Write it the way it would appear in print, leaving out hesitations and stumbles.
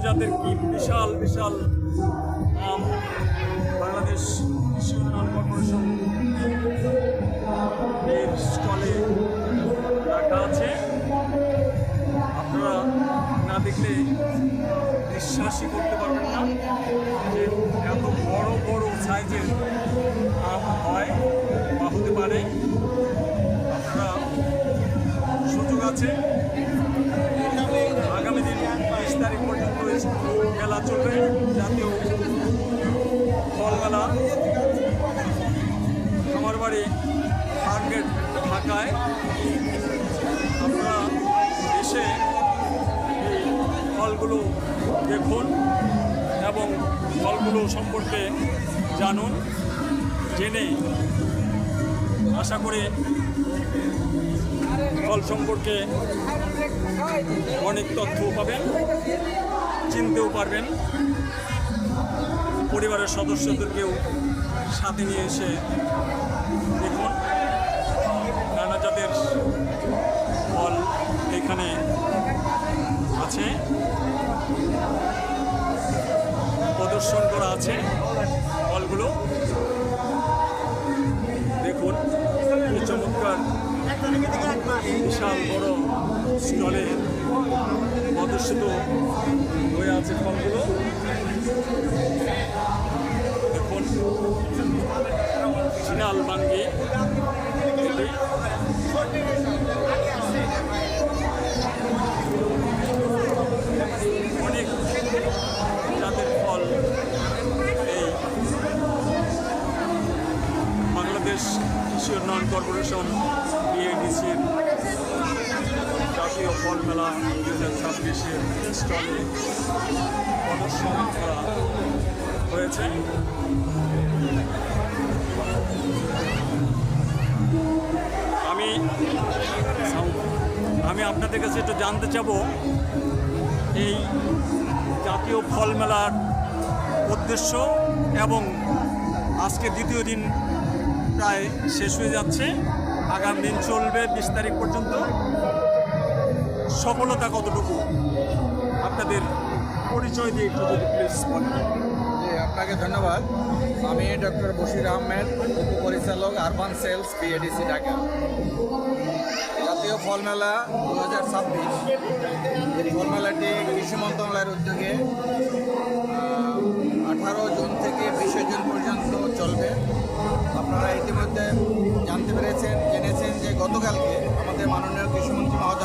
জাতের কি বিশাল বিশাল আম বাংলাদেশ কৃষি উন্নয়ন কর্পোরেশন এর স্টলে রাখা আছে। আপনারা না দেখলে বিশ্বাসই করতে পারবেন না যে এত বড় বড় সাইজের আম হয় বা হতে পারে। আপনারা সুযোগ আছে, আগামী দিন 20 তারিখ পর্যন্ত মেলা চলবে, জাতীয় ফল মেলা খামারবাড়ি মার্কেট ঢাকায়। আপনারা এসে এই ফলগুলো দেখুন এবং ফলগুলো সম্পর্কে জানুন, জেনে আশা করি ফল সম্পর্কে অনেক তথ্য পাবেন, চিনতেও পারবেন। পরিবারের সদস্যদেরকেও সাথে নিয়ে এসে দেখুন নানা জাতের ফল এখানে আছে, প্রদর্শন করা আছে ফলগুলো। দেখুন এই চমৎকার বিশাল বড় স্টলে প্রদর্শিত হয়ে আছে ফলগুলো। দেখুন চিনাল বাঙ্গি, অনেক জাতের ফল এই বাংলাদেশ কৃষি উন্নয়ন কর্পোরেশন বিএডিসির জাতীয় ফল মেলা 2026-এর স্টলে প্রদর্শন করা হয়েছে। আমি আপনাদের কাছে একটু জানতে চাবো এই জাতীয় ফল মেলার উদ্দেশ্য এবং আজকে দ্বিতীয় দিন প্রায় শেষ হয়ে যাচ্ছে, আগামী দিন চলবে 20 তারিখ পর্যন্ত। সফলতা কতটুকু আপনাদের পরিচয় দিয়ে একটু যদি প্লিজ বলেন। আপনাকে ধন্যবাদ। আমি ডক্টর বশির আহমেদ, উপপরিচালক আরবান সেলস বিএডিসি ঢাকা। জাতীয় ফল মেলা 2026 এই ফল মেলাটি কৃষি মন্ত্রণালয়ের উদ্যোগে 18 জুন থেকে 20 জুন পর্যন্ত চলবে। আপনারা ইতিমধ্যে জানতে পেরেছেন, জেনেছেন যে গতকালকে আমাদের মাননীয় কৃষিমন্ত্রী মহোদয়